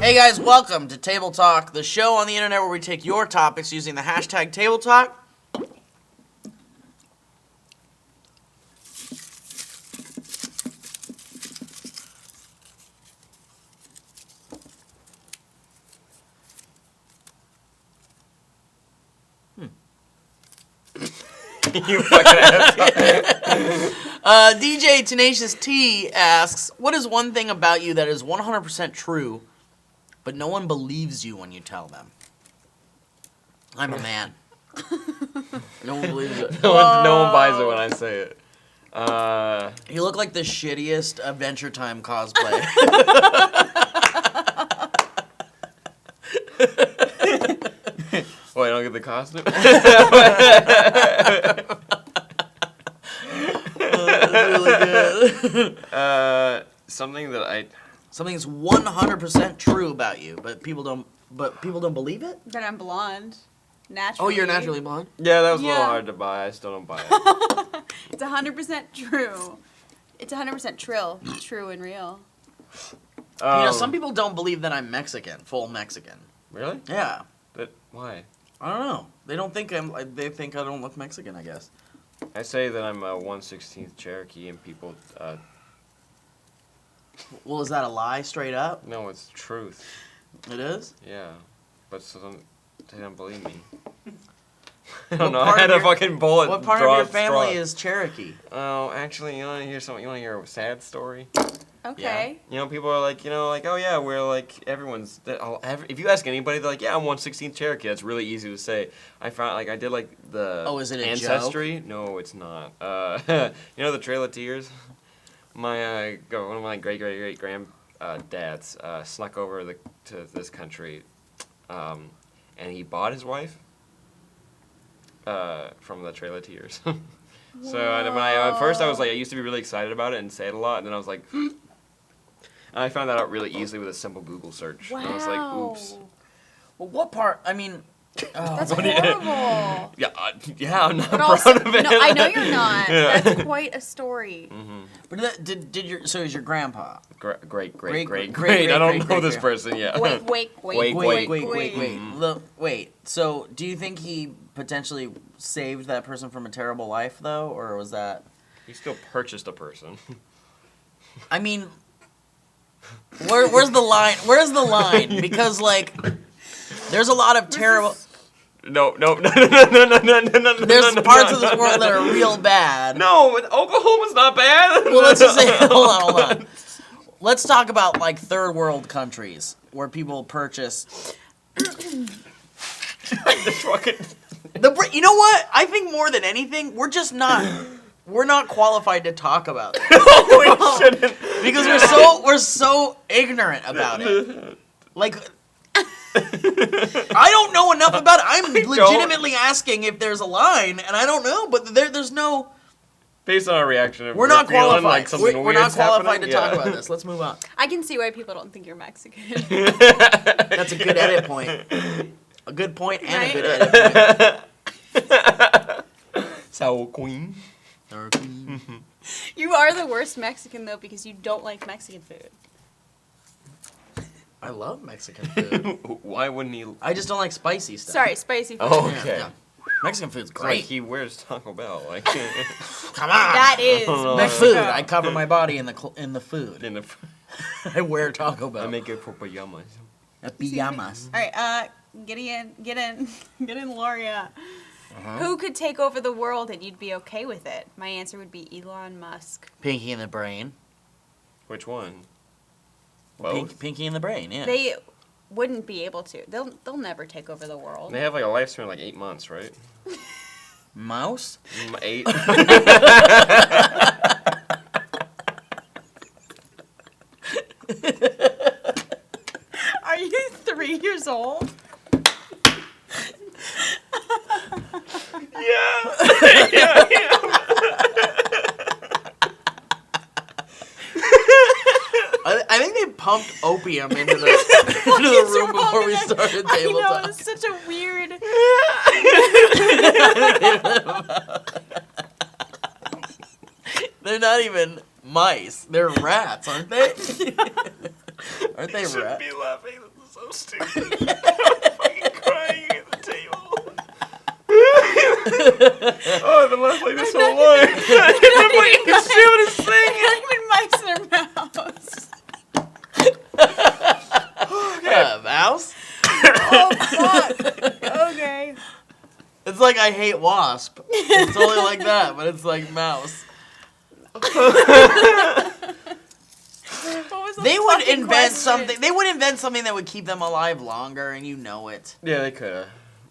Hey guys, welcome to Table Talk, the show on the internet where we take your topics using the hashtag Table Talk. You fucking asshole. DJ Tenacious T asks, what is one thing about you that is 100% true, but no one believes you when you tell them? I'm a man. No one believes it. No one buys it when I say it. You look like the shittiest Adventure Time cosplay. Wait, I don't get the costume? Really good. Something's 100% true about you, but people don't believe it? That I'm blonde. Naturally. Oh, you're naturally blonde? Yeah, that was a little Yeah. hard to buy. I still don't buy it. It's 100% true. It's 100% true and real. Some people don't believe that I'm Mexican, full Mexican. Really? Yeah. Why? I don't know. They don't think they think I don't look Mexican, I guess. I say that I'm a 1/16 Cherokee, and people. Well, is that a lie straight up? No, it's truth. It is? Yeah, but they don't believe me. I don't know. part I had of a fucking bullet. What part of your family is Cherokee? Oh, actually, you want to hear something? You want to hear a sad story? Okay. You know, people are like, oh yeah, we're like, everyone's, if you ask anybody, they're like, yeah, I'm 1/16 Cherokee. That's really easy to say. I found, like, I did, like, the is it a ancestry. joke? No, it's not. You know the Trail of Tears? One of my great-great-great-granddads snuck over to this country, and he bought his wife from the Trail of Tears. So at first I was like, I used to be really excited about it and say it a lot, and then I was like, and I found that out really easily with a simple Google search. Wow. And I was like, oops. Well, what part? I mean, That's horrible. Yeah, I'm not But proud also, of it. no, I know you're not. Yeah. That's quite a story. Mm-hmm. But so is your grandpa? Great. Great, I don't know great, this great. person yet. Wait. Look, wait. So, do you think he potentially saved that person from a terrible life, though, or was that? He still purchased a person. I mean, where's the line? Where's the line? Because like, there's a lot of terrible. No. There's parts of this world that are real bad. No, Oklahoma's not bad. Well, let's just say, hold on. Let's talk about like third world countries where people purchase. You know what? I think more than anything, we're not qualified to talk about this. No, we shouldn't. Because we're so ignorant about it. Like, I don't know enough about it. I'm legitimately asking if there's a line, and I don't know, but there's no. Based on our reaction, We're not qualified. Like we're not qualified to talk about this. Let's move on. I can see why people don't think you're Mexican. That's a good edit point. A good point and a good edit point. Sour Queen. You are the worst Mexican, though, because you don't like Mexican food. I love Mexican food. Why wouldn't he? I just don't like spicy stuff. Sorry, spicy food. Oh, okay. Yeah. Mexican food's It's like great. he wears Taco Bell. Like, Come on. That is know. My Mexico. food. I cover my body in the food. I wear Taco Bell. I make it for pajamas. Pijamas. All right, get in, Loria. Who could take over the world and you'd be okay with it? My answer would be Elon Musk. Pinky in the brain. Which one? Both? Pinky in the brain. Yeah. They wouldn't be able to. They'll never take over the world. They have like a lifespan of like 8 months, right? Mouse. 8. Are you 3 years old? Yeah. I think they pumped opium into the room before we started table I know, talk. it's such a weird. They're not even mice. They're rats, aren't they? Aren't they Shouldn't rats? be laughing. This is so stupid. I'm fucking crying at the table. Oh, I've been laughing like this so long. He's doing his thing. Even mice and a mouse. Mouse? Oh, fuck. Okay. It's like I hate wasp. It's totally like that, but it's like mouse. What was the They would fucking invent question? something. They would invent something that would keep them alive longer, and you know it. Yeah, they could have.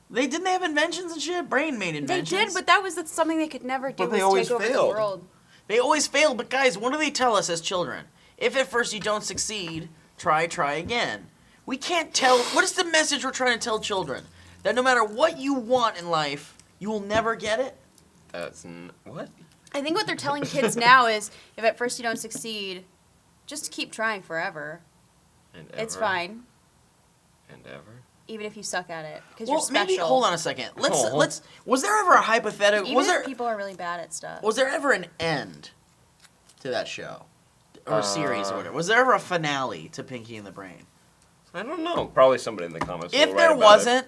They didn't they have inventions and shit. Brain made They inventions. did, but that was something they could never do. But they was always take over failed. the world. They always fail. But guys, what do they tell us as children? If at first you don't succeed, try again. We can't tell. What is the message we're trying to tell children? That no matter what you want in life, you will never get it. What? I think what they're telling kids now is, if at first you don't succeed, just keep trying forever. And It's ever. fine, And ever. even if you suck at it, because Well, you're special. maybe hold on a second. Let's Oh. let's. Was there ever a hypothetical? Even Was if there people are really bad at stuff. was there ever an end to that show or series or whatever? Was there ever a finale to Pinky and the Brain? I don't know. Probably somebody in the comments. If will there write about wasn't,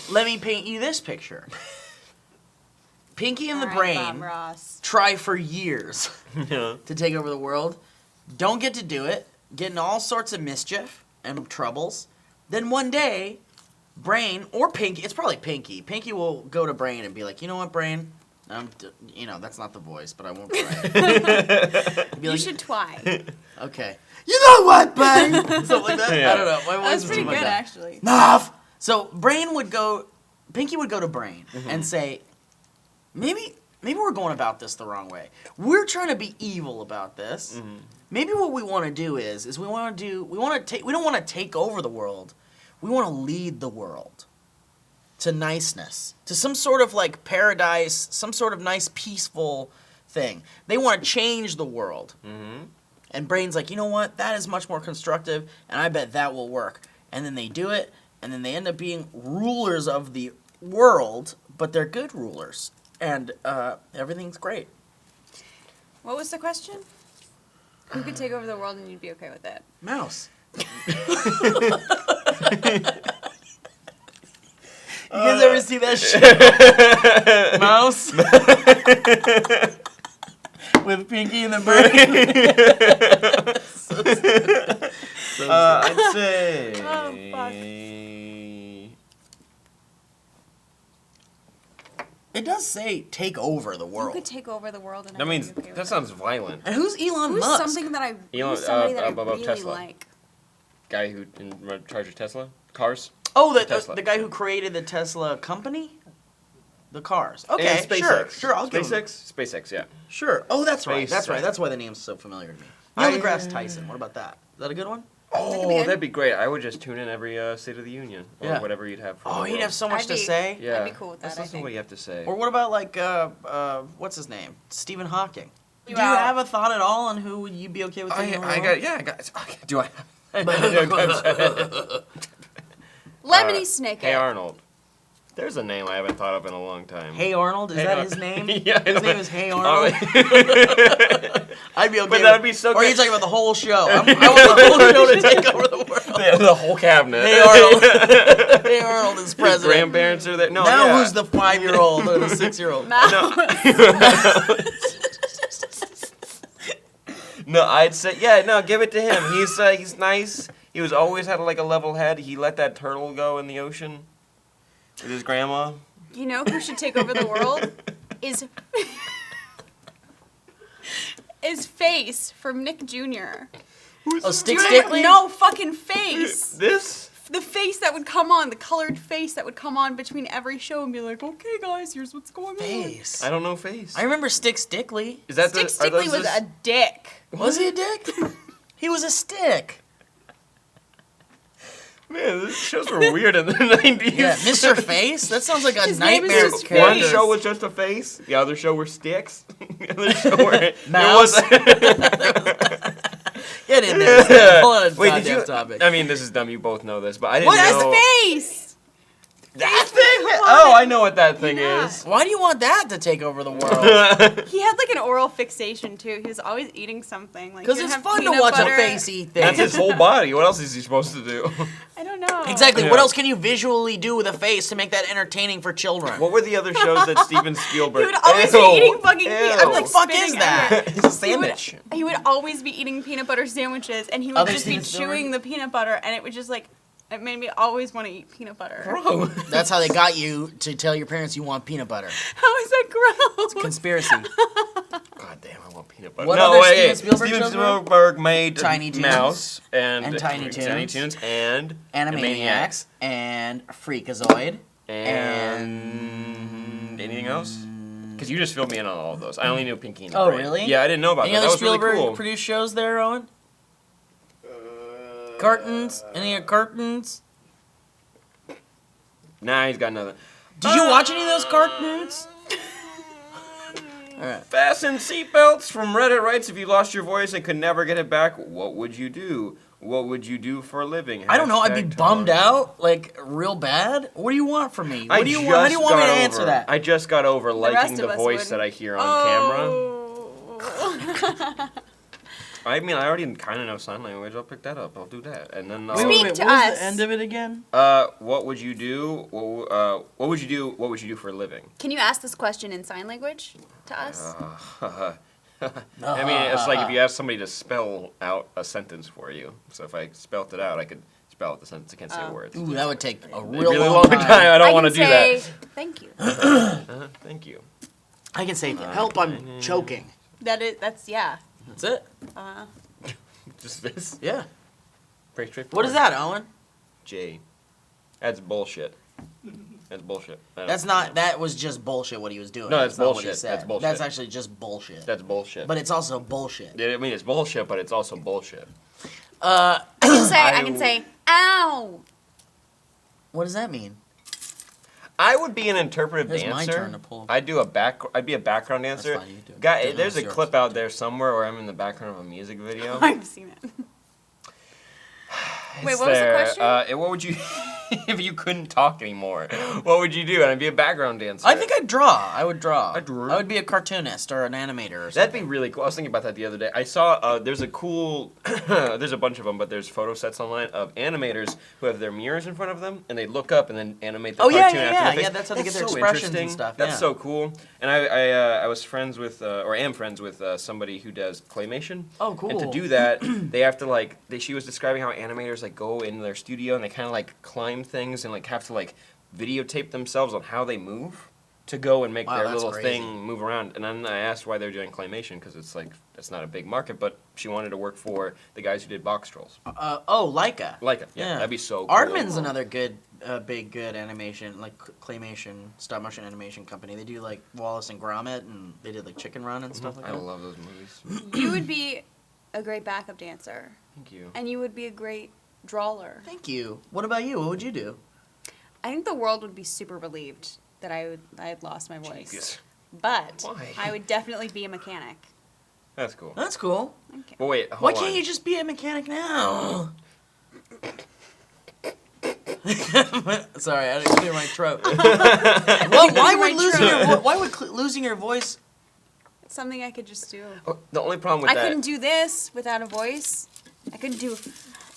let me paint you this picture. Pinky and the All right, Bob Brain Ross. try for years it. Yeah. to take over the world, don't get to do it, get in all sorts of mischief and troubles. Then one day, Brain or Pinky, it's probably Pinky. Pinky will go to Brain and be like, you know what, Brain? That's not the voice, but I won't try it. You should try. Okay. You know what, Brain? Something like that. Yeah. I don't know. My voice That's is pretty too good, like that. actually. Enough. So Pinky would go to Brain Mm-hmm. and say, maybe we're going about this the wrong way. We're trying to be evil about this. Mm-hmm. Maybe what we want to do is we don't want to take over the world. We want to lead the world to niceness, to some sort of like paradise, some sort of nice peaceful thing. They want to change the world. Mm-hmm. And Brain's like, you know what? That is much more constructive, and I bet that will work. And then they do it, and then they end up being rulers of the world, but they're good rulers. And everything's great. What was the question? Who could take over the world and you'd be okay with it? Mouse. You guys ever see that shit? Mouse? With Pinky and the Brain. I'd say. Oh, fuck. It does say take over the Who world. could take over the world and That means be okay with that it? sounds violent. And who's Elon Who's Musk? something that I Elon- who's somebody that I above really Tesla. like? Guy who in charge of Tesla cars. Oh, Tesla. the guy who created the Tesla company? The cars. Okay, And SpaceX. sure, I'll give him. SpaceX, yeah. Sure. Oh, that's right. That's right. SpaceX. That's why the name's so familiar to me. Neil I- deGrasse Tyson. What about that? Is that a good one? Oh, good. that'd be great. I would just tune in every State of the Union or Yeah. whatever you'd have. For Oh, the he'd world. have so much I'd to be- say. Yeah, I'd be cool with that, Let's I listen to what think. you have to say. Or what about like what's his name? Stephen Hawking. Do you Wow. have a thought at all on who would you be okay with taking over the world? I got. Okay, do I? Lemony Snicket. Hey Arnold. There's a name I haven't thought of in a long time. Hey Arnold, is Hey that Ar- his name? Yeah, His name is Hey Arnold. I'd be okay. But that would be so Or are you good. talking about the whole show? I want the whole show to take over the world. The whole cabinet. Hey Arnold. Hey Arnold is His president. grandparents are there. No, Now yeah. who's the 5-year-old or the 6-year-old? No, I'd say no. Give it to him. He's nice. He was always had like a level head. He let that turtle go in the ocean with his grandma. You know who should take over the world? Is Face from Nick Jr. Oh, Stick Do you remember- Stickly? No, fucking Face. This? The face that would come on, the colored face that would come on between every show and be like, okay, guys, here's what's going on. Face. I don't know face. I remember Stick Stickly. Is that Stick the? Are Stickly those was a dick. Was he a dick? He was a stick. Man, these shows were weird in the 90s. Yeah, Mr. Face? That sounds like a His name is nightmare just character. One Face. show was just a face. The other show were sticks. The other show were Mouse. Get in there. Hold on, Wait, did goddamn you? topic. I mean, this is dumb. You both know this, but I didn't What know. is Face? That thing? Oh, I know what that thing Yeah. is. Why do you want that to take over the world? He had like an oral fixation too. He was always eating something. Like Because he would it's have fun to peanut watch butter. a face eat That's things. his whole body. What else is he supposed to do? I don't know. Exactly. Yeah. What else can you visually do with a face to make that entertaining for children? What were the other shows that Steven Spielberg... He would always be eating fucking Ew. peanut What the like fuck spitting is that? everywhere. It's a sandwich. He would always be eating peanut butter sandwiches, and he would Other just be Steven Spielberg? chewing the peanut butter, and it would just like, it made me always want to eat peanut butter. Bro. That's how they got you to tell your parents you want peanut butter. How is that gross? Conspiracy. God damn, I want peanut butter. What no, other wait, Steven Spielberg Steven shows were? Spielberg made Tiny Toons. Mouse and Tiny Toons. and Animaniacs and Freakazoid. and anything else? Because you just filled me in on all of those. I only knew Pinky and the Oh, Brain. really? Yeah, I didn't know about Any that. other That was really Spielberg cool. produced shows there, Owen? Cartoons? Any other cartoons? Nah, he's got nothing. Did you watch any of those cartoons? Alright. Fasten seatbelts from Reddit writes, if you lost your voice and could never get it back, what would you do? What would you do for a living? I don't know. I'd be Hashtag bummed Tar. out, like real bad. What do you want from me? What do you I want? How do you just want me to got answer over- that? I just got over rest liking of the us voice would. that I hear on camera. Oh. I mean, I already kind of know sign language. I'll pick that up. I'll do that, and then I'll, Speak What to was us. the end of it again? what would you do? What would you do? What would you do for a living? Can you ask this question in sign language to us? I mean, it's like if you ask somebody to spell out a sentence for you. So if I spelt it out, I could spell out the sentence. I can't say words. Ooh, that would take a A real really long time. I don't want to can do say, that. Thank you. Thank you. I can say, help, I'm choking. That's yeah. That's it? Just this. Yeah. Pretty straightforward. What is that, Owen? J. That's bullshit. That's bullshit. That's not, that was just bullshit what he was doing. No, that's not what he bullshit. said. That's bullshit. That's actually just bullshit. That's bullshit. But it's also bullshit. I mean, it's bullshit, but it's also bullshit. I can say, ow. What does that mean? I would be an interpretive It's dancer. my turn to pull. I'd be a background dancer. fine, you do it. Guy, No, there's a it's yours. clip out there somewhere where I'm in the background of a music video. I've seen it. Wait, It's what was the there. question? What would you, if you couldn't talk anymore? What would you do? And I'd be a background dancer. I think I'd draw. I would draw. I drew. I would be a cartoonist or an animator or something. That'd be really cool. I was thinking about that the other day. I saw there's a cool, there's a bunch of them, but there's photo sets online of animators who have their mirrors in front of them, and they look up and then animate the Oh, yeah, cartoon yeah, after yeah. their face. Yeah, that's how they get their so expressions and interesting. stuff, That's yeah. so cool. And I was friends with, or am friends with somebody who does claymation. Oh, cool. And to do that, they have to like, she was describing how animators like go in their studio and they kind of like climb things and like have to like videotape themselves on how they move to go and make Wow, their that's little crazy. thing move around. And then I asked why they're doing claymation because it's like it's not a big market, but she wanted to work for the guys who did box trolls. Leica. Leica, yeah, that'd be so cool. Aardman's another good, good animation, like claymation, stop motion animation company. They do like Wallace and Gromit, and they did like Chicken Run and stuff like I that. love those movies. You would be a great backup dancer, Thank you. and you would be a great drawer. Thank you. What about you? What would you do? I think the world would be super relieved that I had lost my voice. Jesus. But Why? I would definitely be a mechanic. That's cool. That's cool. Okay. But wait, Why hold can't on. you just be a mechanic now? Sorry, I didn't clear my throat. Well, why would losing your voice? It's something I could just do. Oh, the only problem with I that. couldn't do this without a voice. I couldn't do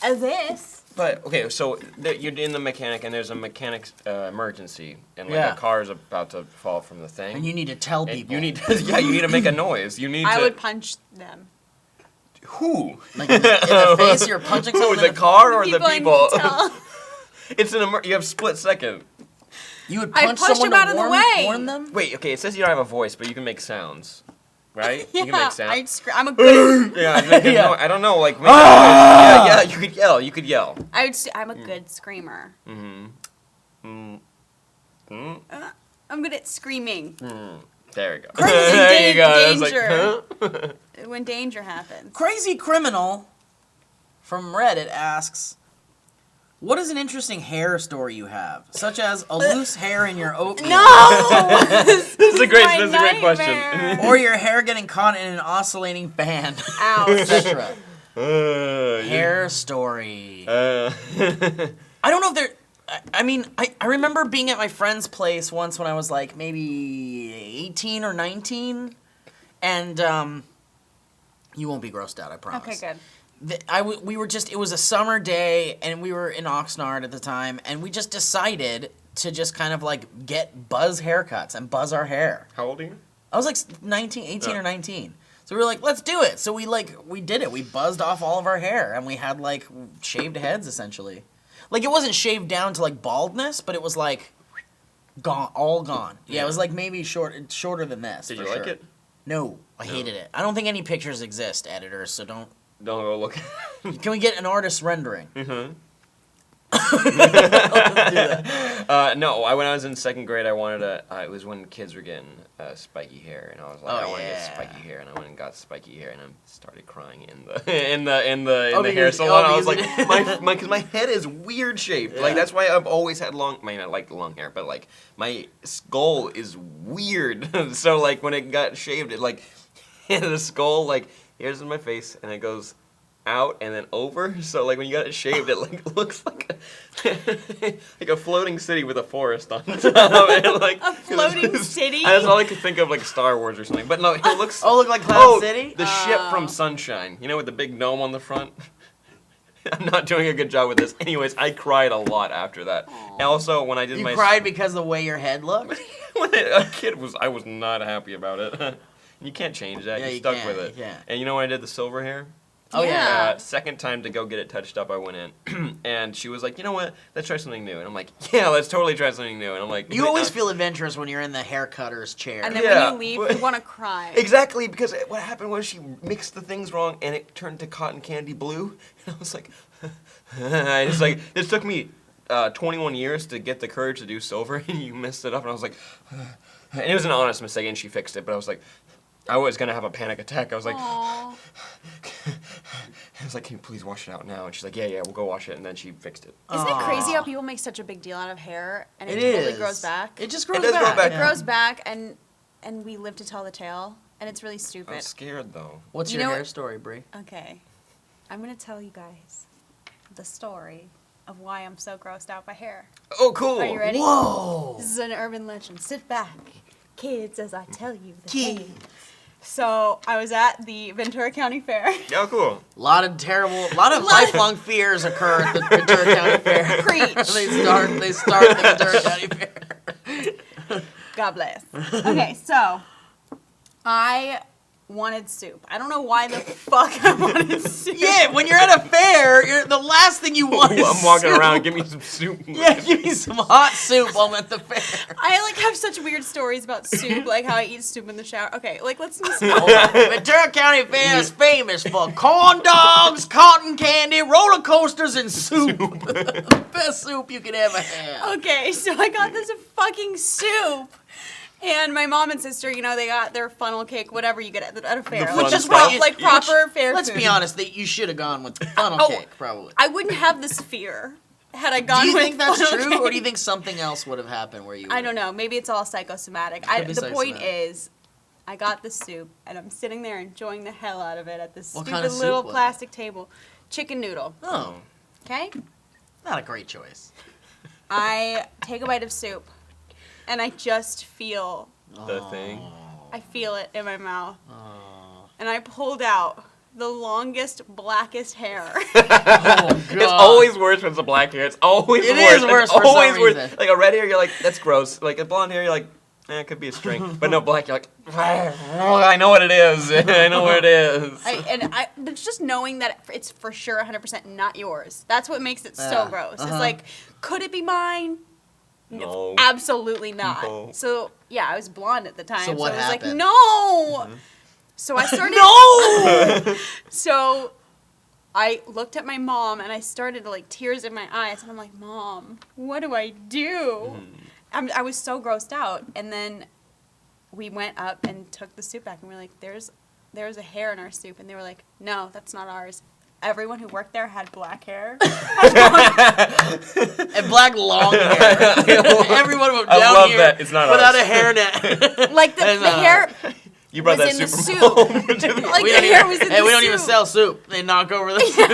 this. But okay, so you're in the mechanic, and there's a mechanic's emergency, and like Yeah. a car is about to fall from the thing. And you need to tell And people. you need, yeah, you need to make a noise. You need I to. would punch them. Who? Like in the face, you're punching Who? someone. The car or the I need people? to tell. It's an you have split second. You would I punch pushed someone him out to of the warn, way. warn them. Wait, okay, it says you don't have a voice, but you can make sounds, right? Yeah, You can make sounds. I'm a good. Yeah, I'd make a Yeah. I don't know, like make a noise. Yeah, you could yell. You could yell. I'm a good screamer. Mm. I'm good at screaming. There you go. Crazy there you go. I was like, danger. huh? When danger happens. Crazy Criminal from Reddit asks, what is an interesting hair story you have, such as a loose hair in your oatmeal, No. This is a great nightmare. question. or your hair getting caught in an oscillating fan, Ouch. etc. Yeah. Hair story. Uh, I don't know if there. I mean, I remember being at my friend's place once when I was like maybe 18 or 19, and you won't be grossed out, I promise. Okay, good. We were just, it was a summer day, and we were in Oxnard at the time, and we just decided to just kind of like get buzz haircuts and buzz our hair. How old are you? I was like 18 or 19. So we were like, let's do it. So we did it. We buzzed off all of our hair, and we had like shaved heads essentially. Like it wasn't shaved down to like baldness, but it was like gone, all gone. Yeah, it was like maybe shorter than this. Did for you like sure. it? No, I hated it. I don't think any pictures exist, editors, so don't. Don't go look. Can we get an artist rendering? Mm-hmm. Let's do that. No, when I was in second grade, I wanted to. It was when kids were getting spiky hair, and I was like, I want to get spiky hair, and I went and got spiky hair, and I started crying in the hair salon. I was like, because my head is weird shaped. Yeah. Like that's why I've always had long. I mean, I like long hair, but like my skull is weird. So like when it got shaved, it like the skull like here's in my face, and it goes out and then over, so like when you got it shaved, it like looks like a floating city with a forest on top of it. Like A floating city? That's all I could think of, like Star Wars or something. But no, it looks. Look like Cloud City? The ship from Sunshine. You know, with the big dome on the front. I'm not doing a good job with this. Anyways, I cried a lot after that. And also when I did You cried because of the way your head looked? when a kid I was not happy about it. You can't change that. Yeah, You're you stuck can't, with it. you can't. And you know when I did the silver hair? Oh yeah. Second time to go get it touched up, I went in, and she was like, "You know what? Let's try something new." And I'm like, "Yeah, let's totally try something new." And I'm like, You always feel adventurous when you're in the haircutter's chair. And then Yeah, when you but- leave, you want to cry. Exactly, because what happened was she mixed the things wrong, and it turned to cotton candy blue. And I was like, this took me 21 years to get the courage to do silver, and you messed it up. And I was like, and it was an honest mistake, and she fixed it. But I was like, I was gonna have a panic attack. I was like, Aww. I was like, can you please wash it out now? And she's like, yeah, we'll go wash it. And then she fixed it. Isn't it crazy how people make such a big deal out of hair and it It totally is. grows back? It just grows does back. grow back. It grows back, and we live to tell the tale, and it's really I'm stupid. scared though. What's You your know hair what- story, Bree? Okay, I'm gonna tell you guys the story of why I'm so grossed out by hair. Oh, cool. Are you ready? Whoa! This is an urban legend. Sit back, kids, as I tell you the Kids. tale. So I was at the Ventura County Fair. Yeah, cool. A lot of lifelong fears occur at the Ventura County Fair. Preach. They start the Ventura County Fair. God bless. Okay, so I wanted soup. I don't know why the fuck I wanted soup. Yeah, when you're at a fair, the last thing you want is I'm walking soup. around, give me some soup. Yeah, give me some hot soup while I'm at the fair. I like have such weird stories about soup, like how I eat soup in the shower. Okay, like let's just Ventura County Fair is famous for corn dogs, cotton candy, roller coasters, and soup. The best soup you could ever have. Okay, so I got this fucking soup. And my mom and sister, you know, they got their funnel cake, whatever you get at a fair. fun Like, just stuff. like proper fair Let's food. be honest, that you should have gone with funnel Oh, cake, probably. I wouldn't have this fear had I gone Do you with think that's funnel true, cake. or do you think something else would have happened where you? I don't know. Maybe it's all psychosomatic. Could be The point psychosomatic. is, I got the soup, and I'm sitting there enjoying the hell out of it at this What stupid kind of soup little was it? plastic table. Chicken noodle. Oh, Okay? not a great choice. I take a bite of soup, and I just feel, The thing. I feel it in my mouth. Oh, And I pulled out the longest, blackest hair. God. It's always worse when it's a black hair. It's always It worse. is worse It's for some always worse. reason. Like a red hair, you're like, that's gross. Like a blonde hair, you're like, it could be a string. But no, black, you're like, I know what it is. I know what it is. It's just knowing that it's for sure 100% not yours. That's what makes it so Yeah. gross. It's Uh-huh. like, could it be mine? No. Absolutely not. No. So, yeah, I was blonde at the time. So what I was like, happened? no! So I started... No! So I looked at my mom and I started to, like, tears in my eyes. And I'm like, Mom, what do I do? I was so grossed out. And then we went up and took the soup back. And we were like, there's a hair in our soup. And they were like, no, that's not ours. Everyone who worked there had black hair. And black long hair. Everyone from I down love here that. It's not without ours. a hairnet. Like, the And, hair You brought was that in the soup soup. from home. to the- Like, We the don't hair even- was in hey, the we don't even soup. sell soup. They knock over the soup.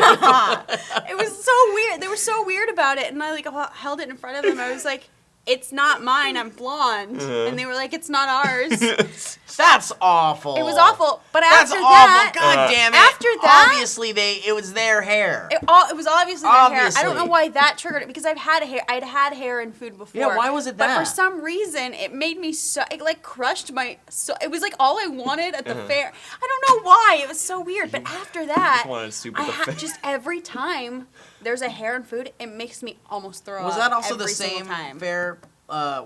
It was so weird. They were so weird about it, and I like held it in front of them. I was like, "It's not mine. I'm blonde," and they were like, "It's not ours." That's awful. It was awful. But That's after awful. that, God damn it. after that, obviously it was their hair. It was obviously their hair. I don't know Obviously. why that triggered it because I'd had hair in food before. Yeah, why was it But that? for some reason, it made me it like crushed my. So it was like all I wanted at the fair. I don't know why. It was so weird. But after that, Just wanted soup at the fair. just every time there's a hair in food, it makes me almost throw up. Was that also the every single same time. fair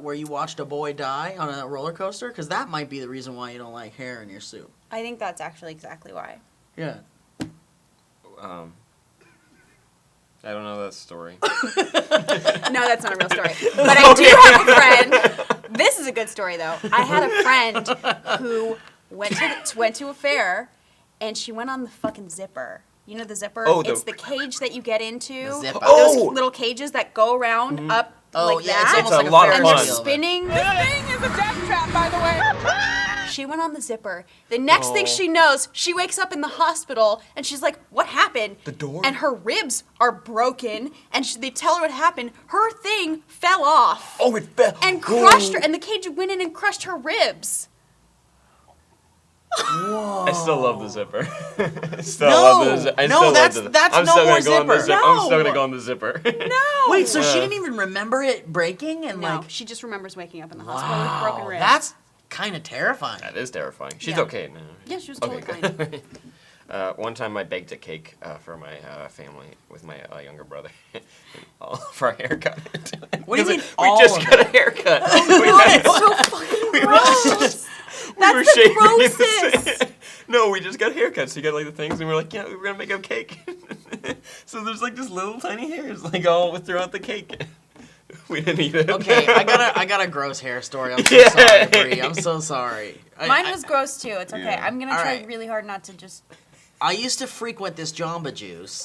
where you watched a boy die on a roller coaster? Because that might be the reason why you don't like hair in your soup. I think that's actually exactly why. Yeah. No, I don't know that story. that's not a real story. But I do have a friend. This is a good story, though. I had a friend who went to a fair, and she went on the fucking zipper. You know the zipper? Oh, it's the cage that you get into. The zipper. Those Oh! little cages that go around up Oh, like yeah, that. it's almost It's a like a lot of and Ferris they're fun. wheel. spinning. This thing is a death trap, by the way. She went on the zipper. The next thing she knows, she wakes up in the hospital, and she's like, "What happened?" The door? And her ribs are broken, and they tell her what happened. Her thing fell off. Oh, it fell. And crushed her, and the cage went in and crushed her ribs. Whoa. I still love the zipper. I still No! love the zipper. No, that's no more zipper. I'm still No! gonna go on the zipper. No. Wait, so she didn't even remember it breaking? And No, like, she just remembers waking up in the hospital with broken ribs. that's kind of terrifying. That is terrifying. She's Yeah. okay now. Yeah, she was Okay, totally fine. good. One time I baked a cake for my family with my younger brother for a haircut. What do you mean We all just of got a it? haircut. God, it's so fucking gross. That's the grossest. No, we just got haircuts. So you got like the things, and we're like, yeah, we're gonna make a cake. So there's like just little tiny hairs, like all throughout the cake. We didn't eat it. Okay, I got a gross hair story. I'm so sorry, Bree. I'm so sorry. Mine was gross too. It's okay. Yeah. I'm gonna All try right. really hard not to just. I used to frequent this Jamba Juice.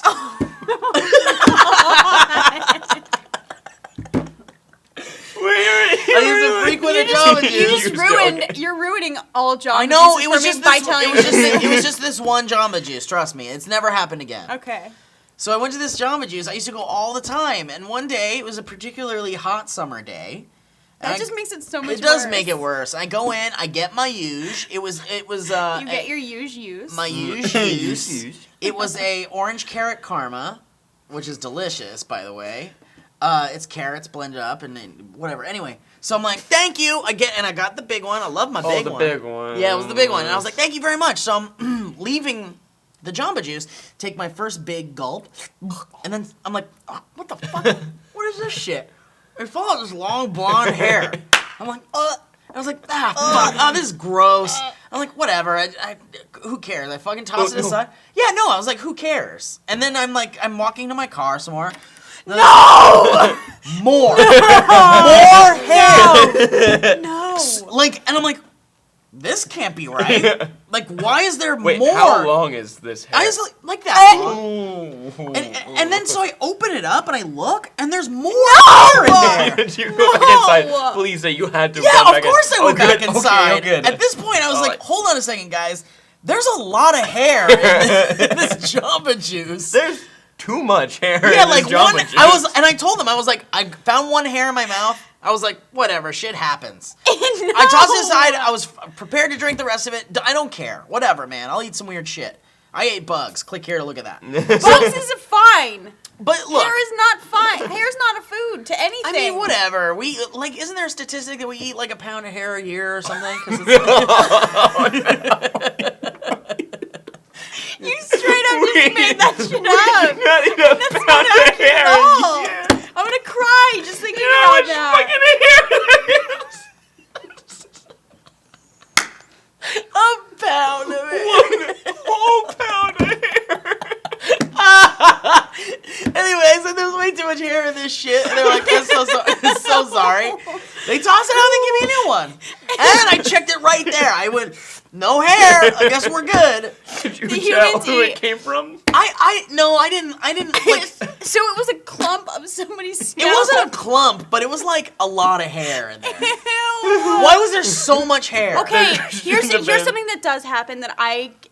I used to frequent a Jamba You Juice. just ruined. You're ruining all Jamba I know Juices it was for me just by this. telling It was me. just. It was just this one Jamba Juice. Trust me, it's never happened again. Okay. So I went to this Jamba Juice. I used to go all the time, and one day it was a particularly hot summer day. and That I- just makes it so much worse. It does make it worse. I go in, I get my huge. It was. You get your use. my huge. It was a orange carrot karma, which is delicious, by the way. It's carrots blended up and then whatever. Anyway, so I'm like, thank you. I got the big one. I love my big the one. big one. Yeah, it was the big one. And I was like, thank you very much. So I'm leaving the Jamba Juice, take my first big gulp, and then I'm like, oh, what the fuck? What is this shit? It follows this long blonde hair. I'm like, I was like, fuck, this is gross. I'm like, whatever. Who cares? I fucking toss it aside. Yeah, no. I was like, who cares? And then I'm walking to my car some more. No! More hair. No. And I'm like, this can't be right. Like, why is there Wait, more? how long is this hair? I was like that. Oh. And then so I open it up and I look and there's more hair in there. Did you go back inside? Please say you had to Yeah, go of back course I went back inside. Okay, good. At this point, I was All like, right. hold on a second, guys. There's a lot of hair in this Jamba Juice. There's too much hair. Yeah, in like this Jamba one. Juice. I told them, I was like, I found one hair in my mouth. I was like, whatever, shit happens. No. I tossed it aside. I was prepared to drink the rest of it. I don't care. Whatever, man. I'll eat some weird shit. I ate bugs. Click here to look at that. Bugs is fine. But look, Hair is not fine. Hair's not a food to anything. I mean, whatever. We isn't there a statistic that we eat like a pound of hair a year or something? 'Cause You straight up just made that shit up. Not even a pound of hair. all. Yeah. I'm gonna cry just thinking How about much that. fucking hair? a pound of it. One whole pound of hair. Anyways, so there's way too much hair in this shit. And they're like, so sorry. They toss it out and they give me a new one. And I checked it right there. I went, no hair. I guess we're good. Did you The tell humans who eat- it came from? No, I didn't like. So it was a clump of somebody's It scalp. wasn't a clump, but it was like a lot of hair in there. Ew. Why was there so much hair? Okay, There here's shouldn't have been. something that does happen that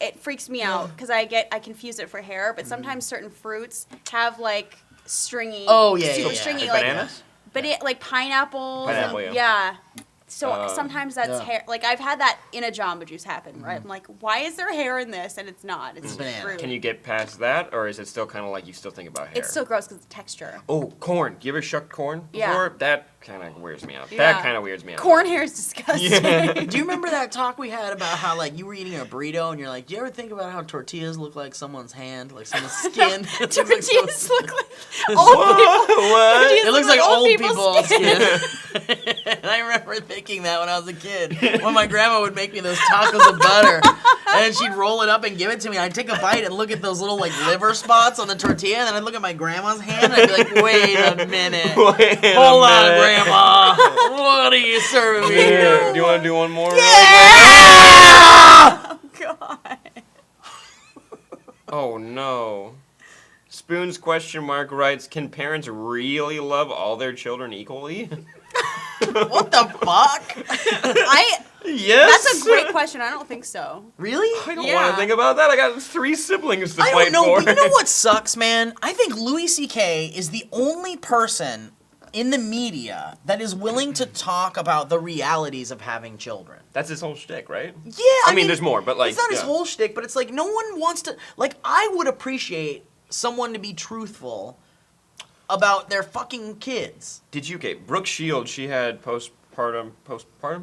it freaks me out because I confuse it for hair, but sometimes certain fruits have like stringy. Oh, yeah, super yeah, yeah. stringy, Like bananas? But it like pineapples. Pineapple, and, yeah. So sometimes that's Yeah. hair. Like I've had that in a Jamba Juice happen, right? I'm like, why is there hair in this? And it's not. It's just banana. fruit. Can you get past that, or is it still kind of like you still think about hair? It's still gross because of the texture. Oh, corn. You ever shucked corn Yeah. before? That kind of weirds me out. Yeah. That kind of weirds me out. Corn hair is disgusting. Yeah. Do you remember that talk we had about how like you were eating a burrito and you're like, do you ever think about how tortillas look like someone's hand, like someone's skin? It looks like Tortillas look like old What? people. What? Tortillas It looks like old people's skin. skin. And I remember thinking that when I was a kid, when my grandma would make me those tacos of butter, and then she'd roll it up and give it to me. I'd take a bite and look at those little like liver spots on the tortilla, and then I'd look at my grandma's hand, and I'd be like, "Wait a minute, Wait hold a on, minute. Grandma, what are you serving me Yeah. here?" Do you want to do one more? Oh God. Oh no. Spoons question mark writes, can parents really love all their children equally? What the fuck? Yes. That's a great question. I don't think so. Really? I don't want Yeah. to think about that. I got 3 siblings to I fight don't know, for. but you know what sucks, man? I think Louis C.K. is the only person in the media that is willing to talk about the realities of having children. That's his whole shtick, right? Yeah, I mean, there's more, but like, it's not his yeah. whole shtick, but it's like no one wants to. Like, I would appreciate someone to be truthful about their fucking kids. Did you get Brooke Shields? She had postpartum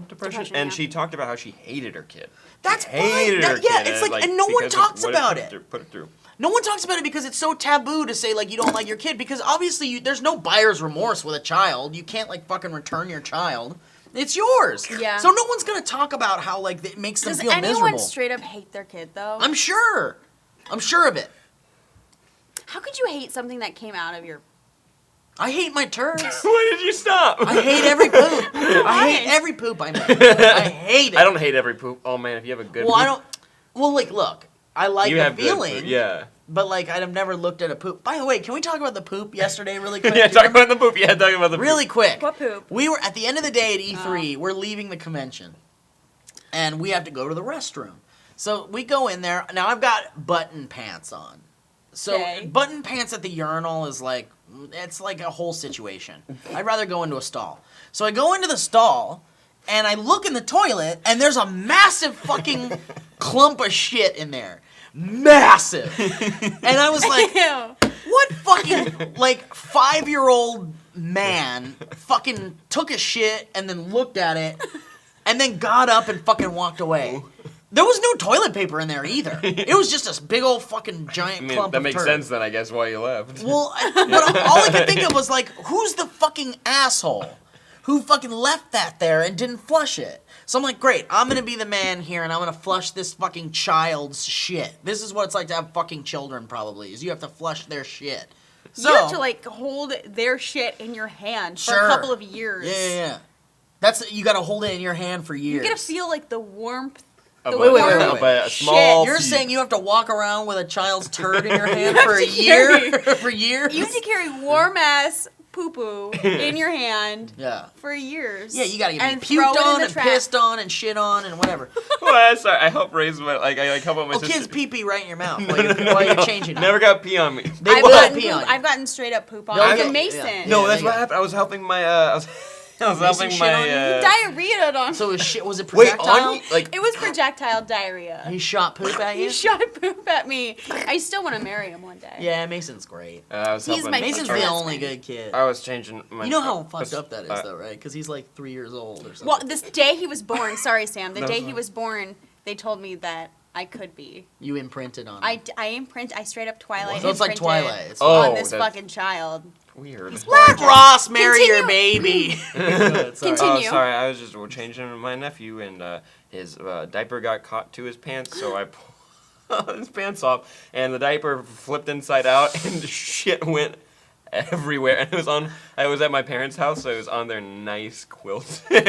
depression, and yeah. she talked about how she hated her kid. That's She fine. hated her Yeah, kid, it's like, and no one because of talks what about Put it through. No one talks about it because it's so taboo to say, like, you don't like your kid, because obviously there's no buyer's remorse with a child. You can't, like, fucking return your child. It's yours. Yeah. So no one's gonna talk about how, like, it makes them Does feel anyone miserable. straight up hate their kid though? I'm sure of it. How could you hate something that came out of your? I hate my turds. Why did you stop? I hate every poop. I hate every poop I make. I hate it. I don't hate every poop. Oh man, if you have a good Well, poop, I don't. Well, like, look, I like you the have good feeling. poop. Yeah. But, like, I've never looked at a poop. By the way, can we talk about the poop yesterday really quick? Yeah, talk about the poop. Yeah, talk about the Really poop. quick. What poop? We were at the end of the day at E3. We're leaving the convention, and we have to go to the restroom. So we go in there. Now I've got button pants on. So Okay. button pants at the urinal is like, it's like a whole situation. I'd rather go into a stall. So I go into the stall, and I look in the toilet, and there's a massive fucking clump of shit in there. Massive. And I was like, Ew. what fucking, like, 5-year-old man fucking took a shit and then looked at it and then got up and fucking walked away? There was no toilet paper in there either. It was just a big old fucking giant I mean, clump that of makes turd. sense then, I guess, why you left. Well, but all I could think of was, like, who's the fucking asshole who fucking left that there and didn't flush it? So I'm like, great, I'm gonna be the man here and I'm gonna flush this fucking child's shit. This is what it's like to have fucking children, probably, is you have to flush their shit. So, You have to like hold their shit in your hand for Sure. a couple of years. Yeah. That's, you gotta hold it in your hand for years. You're gonna feel like the warmth. Of The a- wait. of a small You're seed. saying you have to walk around with a child's turd in your hand have for a to year? carry- For years? You have to carry warm ass poo poo in your hand Yeah. for years. Yeah, you gotta get and me throw puked it in on the and trash. pissed on and shit on and whatever. Well, that's all right. I help raise my, like, I help out my Oh, sister. kids pee right in your mouth while you're changing it. Never got pee on me. They I've will gotten, pee on you. I've gotten straight up poop on. They'll Like get- a Mason. yeah. No, that's they what got- happened. I was helping my, I was Mason helping shit my, on you? Diarrhea on. So was it wait, projectile? on you? Like, It was projectile diarrhea. He shot poop at you? He shot poop at me. I still want to marry him one day. Yeah, Mason's great. I was He's helping. my Mason's favorite the husband. only good kid. I was changing my. You know how I fucked was- up that is, though, right? Because he's like 3 years old or something. Well, this day he was born, sorry, Sam, the No, day it's he fine. was born, they told me that I could be. You imprinted on him. I straight up Twilight So it's like imprinted Twilight. It's Oh, on this that's- fucking child. Weird. He's Let gorgeous. Ross marry your Continue. baby. Good, sorry. Continue. Oh, sorry. I was just changing my nephew, and his diaper got caught to his pants, so I pulled his pants off, and the diaper flipped inside out, and shit went everywhere. And it was on. I was at my parents' house, so it was on their nice quilt. Well,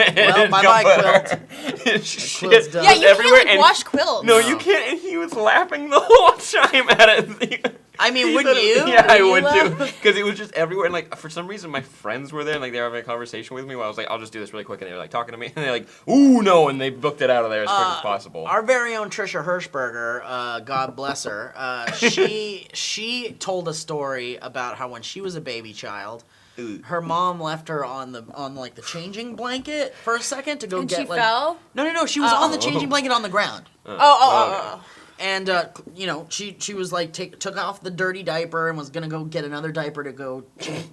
bye-bye, quilt. Shit quilt's done. Yeah, you everywhere, can't like, and wash quilts. no, No. you can't. And he was laughing the whole time at it. I mean, wouldn't you? Yeah, I Wouldn't would you too. laugh? Because it was just everywhere. And like, for some reason, my friends were there and like they were having a conversation with me while I was like, I'll just do this really quick. And they were like talking to me. And they're like, ooh, no. And they booked it out of there as quick as possible. Our very own Trisha Hirschberger, God bless her, she told a story about how when she was a baby child, her mom left her on like the changing blanket for a second to go And get she like. fell? No. She was on the changing blanket on the ground. Oh. And you know, she was like took off the dirty diaper and was gonna go get another diaper to go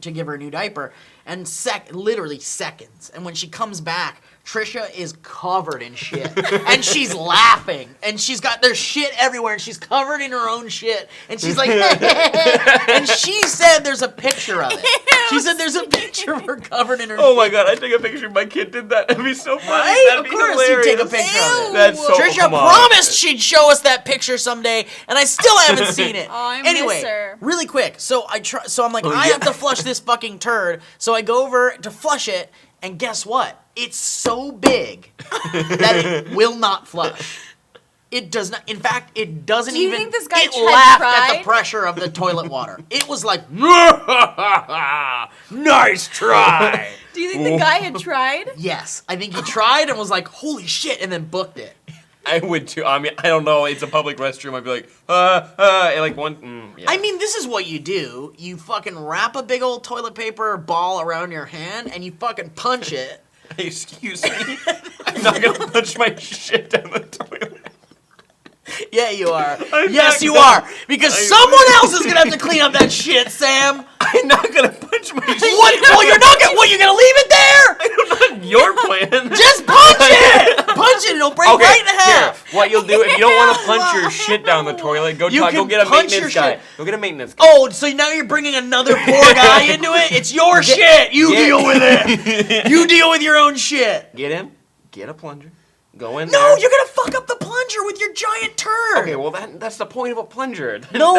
to give her a new diaper, and literally seconds. And when she comes back, Trisha is covered in shit, and she's laughing, and there's shit everywhere, and she's covered in her own shit, and she's like, and she said there's a picture of it. She said there's a picture of her covered in her. Oh my god! I take a picture. My kid did that. That'd be so funny. Right? That'd Of be course hilarious. you'd take a picture of it. That's so. Trisha come on. promised she'd show us that picture someday, and I still haven't seen it. Oh, I anyway, miss her. really quick. So I'm like, I yeah. have to flush this fucking turd. So I go over to flush it, and guess what? It's so big that it will not flush. It does not. In fact, it doesn't Do you even. think this guy it tried- laughed at the pressure of the toilet water. It was like, nice try. Do you think the guy had tried? Yes, I think he tried and was like, holy shit, and then booked it. I would too. I mean, I don't know. It's a public restroom. I'd be like, and like one. Yeah. I mean, this is what you do. You fucking wrap a big old toilet paper ball around your hand and you fucking punch it. Excuse me. I'm not gonna punch my shit down the toilet. Yeah, you are. I'm Yes, not you gonna- are. Because someone else is gonna have to clean up that shit, Sam. I'm not gonna punch my shit. What? Well, you're not gonna. What? You're gonna leave it there? Not your plan. Just punch it. Punch it. It'll break right in half. Here, what you'll do if you don't want to punch your shit down the toilet, go You go can get a punch maintenance your guy. shit. Go get a maintenance guy. Oh, so now you're bringing another poor guy into it? It's your shit. You deal with it. You deal with your own shit. Get him. Get a plunger. Go in No, there. you're gonna fuck up the plunger with your giant turd. Okay, well that's the point of a plunger. No,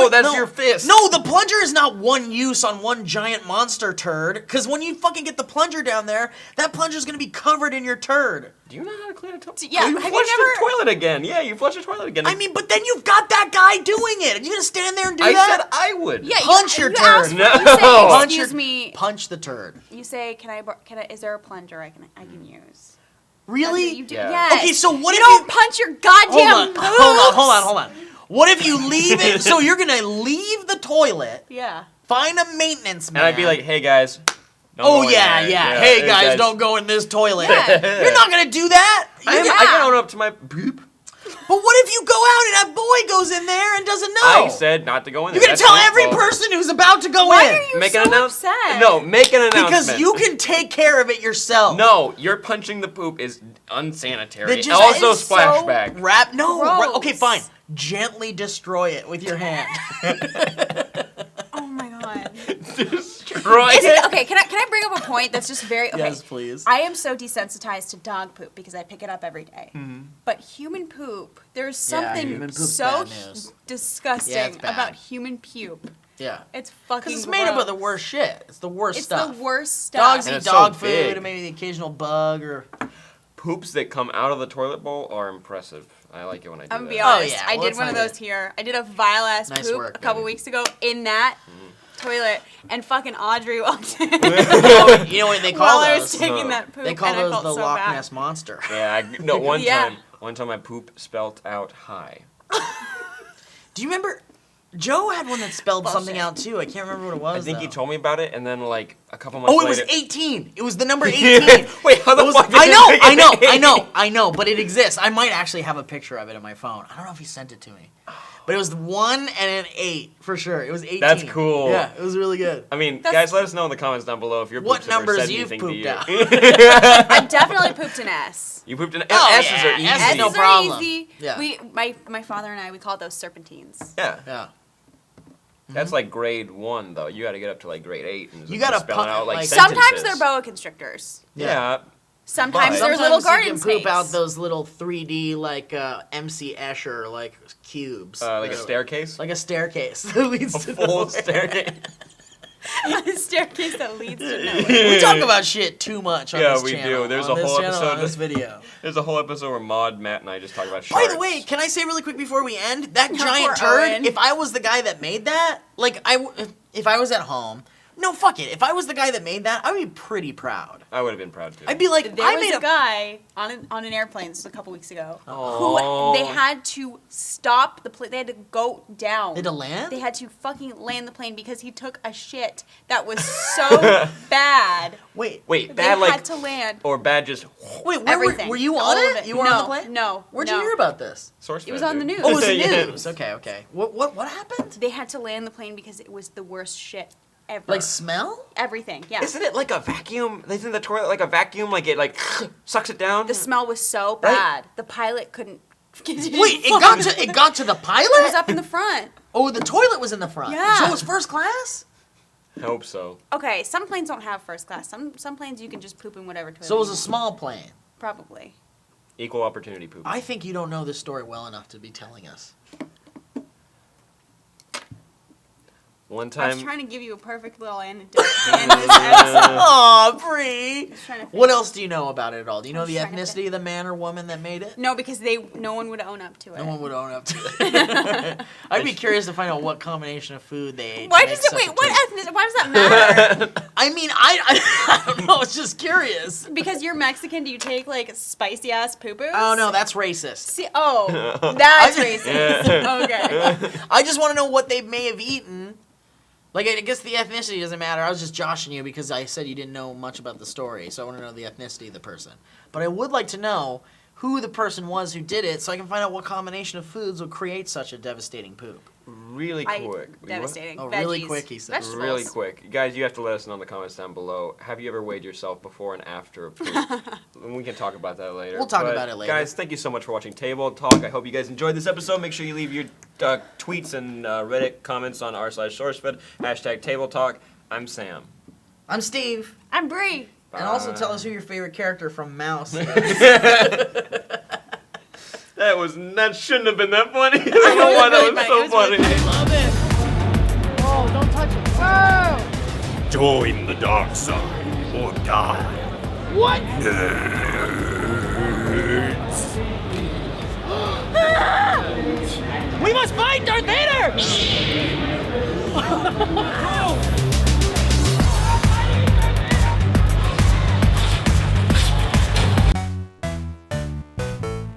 That's your fist. No, the plunger is not one use on one giant monster turd. Because when you fucking get the plunger down there, that plunger's gonna be covered in your turd. Do you know how to clean a toilet? Yeah, you have you flush never- the toilet again. Yeah, you flush the toilet again. I mean, but then you've got that guy doing it. Are you gonna stand there and do I that? said I would. Yeah, Punch you your asked turd. for- You No. say, Punch excuse your- me. Punch the turd. You say, can I? Is there a plunger I can use? Really? That's what you do. Yeah. Yes. Okay, so what you if don't you- punch your goddamn boobs. Hold on. What if you leave it? So you're gonna leave the toilet, Yeah. find a maintenance man. And I'd be like, hey guys. don't oh go in yeah, there. yeah. Hey guys, don't go in this toilet. Yeah. You're not gonna do that. I You're can own up to my boop. But what if you go out and that boy goes in there and doesn't know? I said not to go in there. You're gonna That's tell his every fault. person who's about to go Why in. are you Make so an announcement. upset? No, make an announcement. Because you can take care of it yourself. No, you're punching the poop is unsanitary. That just- Also that is so splashback. Gross. Okay, fine. Gently destroy it with your hand. Oh my god. Destroy Is it. it, okay, can I bring up a point that's just very okay. Yes, please. I am so desensitized to dog poop because I pick it up every day. But human poop, there's something human poop's so bad news. disgusting Yeah, it's bad. about human puke. Yeah. It's fucking Because it's made up of the gross. worst shit. It's the worst It's stuff. the worst stuff. Dogs And eat it's so dog food big. and maybe the occasional bug or. Poops that come out of the toilet bowl are impressive. I like it when I do I'm gonna that. be honest. yeah, I well, did it's one of not those here. I did a vile ass Nice poop work, a couple baby. weeks ago in that toilet, and fucking Audrey walked in Oh, you know what they call while I those? was taking that poop. They call and I those felt the so Loch bad. Ness Monster. Yeah, no, Yeah. one time my poop spelt out high. Do you remember? Joe had one that spelled something Bullshit. out too. I can't remember what it was. I think he though. told me about it, and then like a couple months Oh, it later. was 18. It was the number 18. Wait, how the fuck did I you know, make it? I know, but it exists. I might actually have a picture of it on my phone. I don't know if he sent it to me. But it was 1 and an 8 for sure. It was 18. That's cool. Yeah, it was really good. I mean, That's- guys, let us know in the comments down below if your What poops have ever numbers said you've anything to pooped you. out? I definitely pooped an S. You pooped an Oh, S's yeah, are easy. S's no S's problem. are easy. Yeah. My father and I, we call those serpentines. Yeah. Yeah. That's like grade 1 though. You got to get up to like grade 8 and You gotta spell it out like like- sentences. Sometimes they're boa constrictors. Yeah. Sometimes But- they're little Sometimes garden you can poop snakes. out those little 3D like MC Escher like cubes. Like a That- staircase. Like a staircase that leads a to full nowhere. staircase. The staircase that leads to nowhere. We talk about shit too much on this we channel. do. There's on a this whole channel, episode on this video. There's a whole episode where Maud, Matt, and I just talk about sharks. By the way, can I say really quick before we end, that Poor giant turd, Owen. if I was the guy that made that, like, if I was at home, no, fuck it. If I was the guy that made that, I would be pretty proud. I would have been proud too. I'd be like, There I was made a guy on an airplane, this was a couple weeks ago, Oh. who they had to stop the plane. They had to go down. They had to land? They had to fucking land the plane because he took a shit that was so bad. Wait, Wait, They bad like had to land. or bad just wait, Everything. were you All on of it? it. You were No, on the plane? no, Where'd no. you hear about this? SourceFed. It was on the dude. news. Oh, it was the Yeah. news. Okay. What happened? They had to land the plane because it was the worst shit ever. Like smell? Everything, yeah. Isn't it like a vacuum? Isn't the toilet like a vacuum? Like it like sucks it down? The smell was so Right. bad. The pilot couldn't. Wait, it got to the pilot? It was up in the front. Oh, the toilet was in the front. Yeah. So it was first class? Hope so. Okay, some planes don't have first class. Some planes you can just poop in whatever toilet. So it was you a want. small plane. Probably. Equal opportunity poop. I think you don't know this story well enough to be telling us. One I was time. trying to give you a perfect little anecdote to end this episode. Aw, Bree. Just trying to What think. else do you know about it at all? Do you know I'm the trying to ethnicity of the man or woman that made it? No, because no one would own up to it. No one would own up to it. I'd be curious to find out what combination of food they ate. Why to does make it? such Wait, a what taste. ethnicity? Why does that matter? I mean, I don't know. I was just curious. Because you're Mexican, do you take like spicy ass poo poos? Oh no, that's racist. See, that's I- racist. Okay. I just want to know what they may have eaten. Like, I guess the ethnicity doesn't matter. I was just joshing you because I said you didn't know much about the story, so I want to know the ethnicity of the person. But I would like to know who the person was who did it, so I can find out what combination of foods will create such a devastating poop. Really quick. Devastating. Oh, really Veggies. quick, he said. Vegetables. Really quick. Guys, you have to let us know in the comments down below. Have you ever weighed yourself before and after a poop? We can talk about that later. We'll talk about it later. Guys, thank you so much for watching Table Talk. I hope you guys enjoyed this episode. Make sure you leave your tweets and Reddit comments on r/SourceFed. # Table Talk. I'm Sam. I'm Steve. I'm Bree. And also tell us who your favorite character from Mouse is. That shouldn't have been that funny. I don't know why that was so funny. Love it. Oh, don't touch it. Whoa! Join the dark side or die. What? Nerds. We must find Darth Vader!